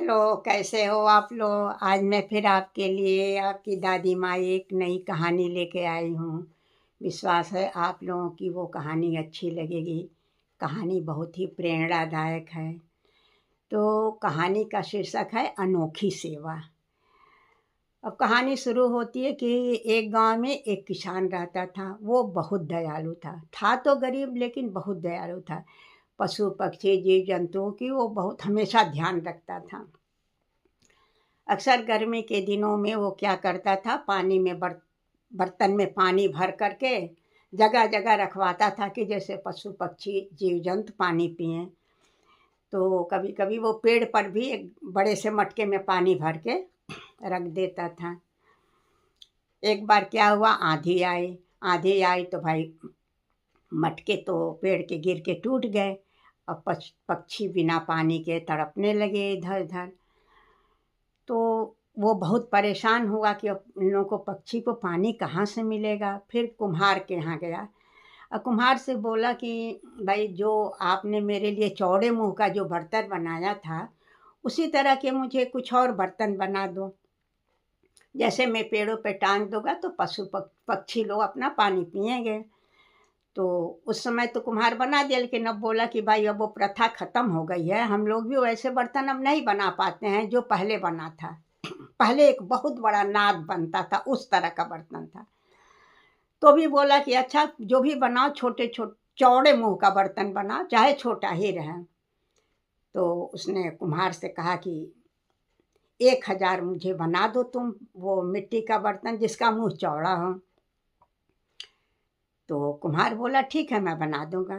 Hello, कैसे हो आप लोग? आज मैं फिर आपके लिए आपकी दादी माँ एक नई कहानी लेके आई हूँ। विश्वास है आप लोगों की वो कहानी अच्छी लगेगी। कहानी बहुत ही प्रेरणादायक है। तो कहानी का शीर्षक है अनोखी सेवा। अब कहानी शुरू होती है कि एक गांव में एक किसान रहता था। वो बहुत दयालु था तो गरीब लेकिन बहुत दयालु था। पशु पक्षी जीव जंतुओं की वो बहुत हमेशा ध्यान रखता था। अक्सर गर्मी के दिनों में वो क्या करता था, पानी में बर्तन में पानी भर करके जगह जगह रखवाता था कि जैसे पशु पक्षी जीव जंतु पानी पिएं। तो कभी कभी वो पेड़ पर भी एक बड़े से मटके में पानी भर के रख देता था। एक बार क्या हुआ, आंधी आई तो भाई मटके तो पेड़ के गिर के टूट गए। अब पक्षी बिना पानी के तड़पने लगे इधर उधर। तो वो बहुत परेशान हुआ कि अब इन लोगों को पक्षी को पानी कहाँ से मिलेगा। फिर कुम्हार के यहाँ गया और कुम्हार से बोला कि भाई जो आपने मेरे लिए चौड़े मुंह का जो बर्तन बनाया था उसी तरह के मुझे कुछ और बर्तन बना दो। जैसे मैं पेड़ों पे टांग दूंगा तो पशु पक्षी लोग अपना पानी पिएंगे। तो उस समय तो कुम्हार बना दिया, लेकिन अब बोला कि भाई अब वो प्रथा ख़त्म हो गई है। हम लोग भी वैसे बर्तन अब नहीं बना पाते हैं जो पहले बना था। पहले एक बहुत बड़ा नाद बनता था, उस तरह का बर्तन था। तो भी बोला कि अच्छा जो भी बनाओ छोटे छोटे चौड़े मुंह का बर्तन बनाओ, चाहे छोटा ही रहे। तो उसने कुम्हार से कहा कि 1000 मुझे बना दो तुम वो मिट्टी का बर्तन जिसका मुंह चौड़ा हो। तो कुम्हार बोला ठीक है मैं बना दूंगा।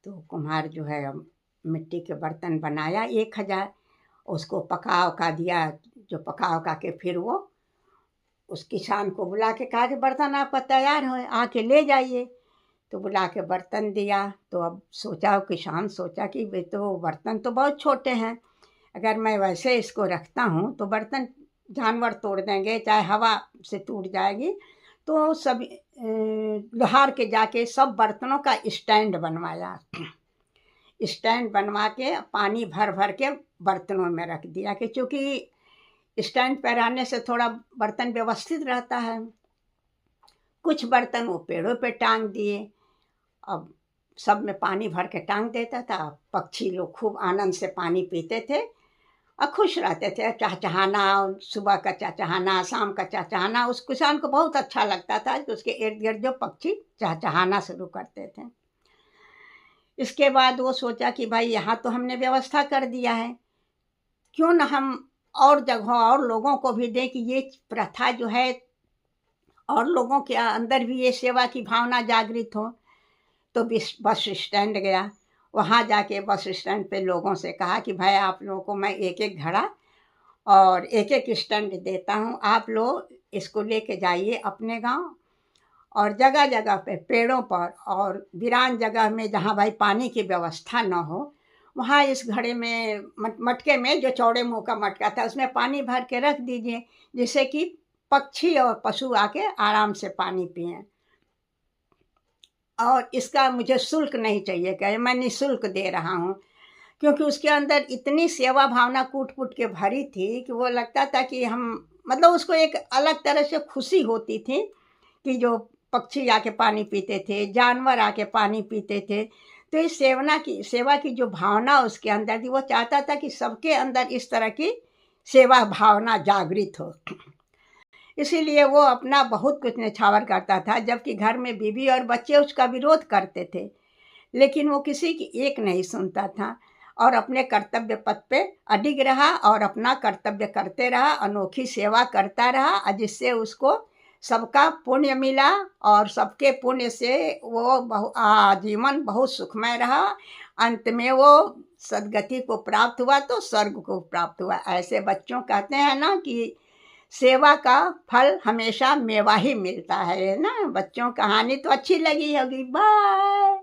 तो कुम्हार जो है मिट्टी के बर्तन बनाया 1000, उसको पका उका दिया। जो पका उका के फिर वो उस किसान को बुला के कहा कि बर्तन आपका तैयार है, आके ले जाइए। तो बुला के बर्तन दिया। तो अब सोचा किसान सोचा कि वे तो बर्तन तो बहुत छोटे हैं, अगर मैं वैसे इसको रखता हूँ तो बर्तन जानवर तोड़ देंगे, चाहे हवा से टूट जाएगी। तो सब लोहार के जाके सब बर्तनों का स्टैंड बनवाया। स्टैंड बनवा के पानी भर भर के बर्तनों में रख दिया कि चूँकि स्टैंड पर रहने से थोड़ा बर्तन व्यवस्थित रहता है। कुछ बर्तन वो पेड़ों पे टांग दिए। अब सब में पानी भर के टांग देता था। पक्षी लोग खूब आनंद से पानी पीते थे और खुश रहते थे। चहचहाना, सुबह का चहचहाना, शाम का चहचहाना उस किसान को बहुत अच्छा लगता था कि उसके इर्द गिर्द जो पक्षी चहचहाना शुरू करते थे। इसके बाद वो सोचा कि भाई यहाँ तो हमने व्यवस्था कर दिया है, क्यों न हम और जगहों और लोगों को भी दें कि ये प्रथा जो है और लोगों के अंदर भी ये सेवा की भावना जागृत हो। तो बस स्टैंड गया। वहाँ जाके बस स्टैंड पे लोगों से कहा कि भाई आप लोगों को मैं एक एक घड़ा और एक एक स्टैंड देता हूँ, आप लोग इसको लेके जाइए अपने गांव और जगह जगह पे पेड़ों पर और वीरान जगह में जहाँ भाई पानी की व्यवस्था न हो वहाँ इस घड़े में मटके में जो चौड़े मुंह का मटका था उसमें पानी भर के रख दीजिए, जिससे कि पक्षी और पशु आके आराम से पानी पिएं। और इसका मुझे शुल्क नहीं चाहिए, क्या मैं निःशुल्क दे रहा हूँ। क्योंकि उसके अंदर इतनी सेवा भावना कूट कूट के भरी थी कि वो लगता था कि हम मतलब उसको एक अलग तरह से खुशी होती थी कि जो पक्षी आके पानी पीते थे, जानवर आके पानी पीते थे। तो इस सेवा की जो भावना उसके अंदर थी, वो चाहता था कि सबके अंदर इस तरह की सेवा भावना जागृत हो। इसीलिए वो अपना बहुत कुछ न्यौछावर करता था, जबकि घर में बीवी और बच्चे उसका विरोध करते थे। लेकिन वो किसी की एक नहीं सुनता था और अपने कर्तव्य पथ पे अडिग रहा और अपना कर्तव्य करते रहा, अनोखी सेवा करता रहा, जिससे उसको सबका पुण्य मिला और सबके पुण्य से वो आजीवन बहुत सुखमय रहा। अंत में वो सद्गति को प्राप्त हुआ तो स्वर्ग को प्राप्त हुआ। ऐसे बच्चों कहते हैं ना कि सेवा का फल हमेशा मेवा ही मिलता है ना। बच्चों कहानी तो अच्छी लगी होगी। बाय।